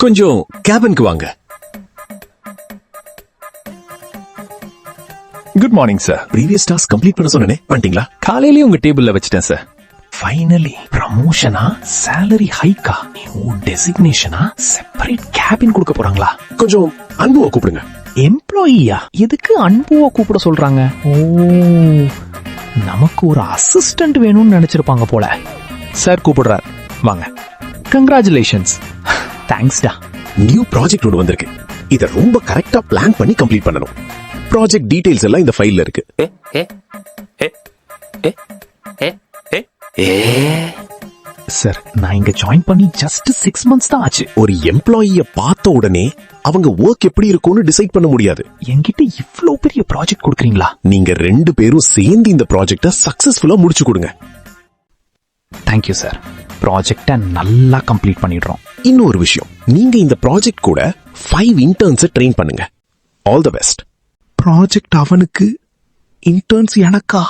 கொஞ்சம் கேபினுக்கு வாங்க. Good morning sir. Previous task complete பண்ண சொன்னனே, பண்ணிட்டீங்களா? காலையிலேயே உங்க டேபிள்ல வச்சிட்டேன் சார். ஃபைனலி ப்ரமோஷனா, salary ஹைக்கா, நியூ டெசிக்னேஷனா, செப்பரேட் கேபின் கொடுக்க போறாங்களா? கொஞ்சம் அன்புவை கூப்பிடுங்க. எம்ப்ளாயியா? எதுக்கு அன்புவா கூப்பிட சொல்றாங்க? ஓ, நமக்கு ஒரு அசிஸ்டன்ட் வேணும்னு நினைச்சிருப்பாங்க போல. சார் கூப்பிடுறார், வாங்க. கங்க்ராச்சுலேஷன்ஸ். தேங்க்ஸ்டா. நியூ ப்ராஜெக்ட் ஒன்று வந்திருக்கு. இத ரொம்ப கரெக்டா பிளான் பண்ணி கம்ப்ளீட் பண்ணணும். ப்ராஜெக்ட் டீடைல்ஸ் எல்லாம் இந்த ஃபைல்ல இருக்கு. சார், நான் இங்க ஜாயின் பண்ணி ஜஸ்ட் 6 months தான் ஆச்சு. ஒரு எம்ப்ளாயிய பார்த்த உடனே அவங்க ஒர்க் எப்படி இருக்கும்னு டிசைட் பண்ண முடியாது. என்கிட்ட இவ்ளோ பெரிய ப்ராஜெக்ட் கொடுக்குறீங்களா? நீங்க 2 பேரும் சேர்ந்து இந்த ப்ராஜெக்ட சக்சஸ்ஃபுல்லா முடிச்சு கொடுங்க. Thank you sir. ப்ராஜெக்ட நல்லா கம்ப்ளீட் பண்ணிடுறோம். இன்னொரு விஷயம், நீங்க இந்த ப்ராஜெக்ட் கூட 5 இன்டர்ன்ஸ் ட்ரெயின் பண்ணுங்க. All the best. ப்ராஜெக்ட் அவனுக்கு, இன்டர்ன்ஸ் எனக்கா?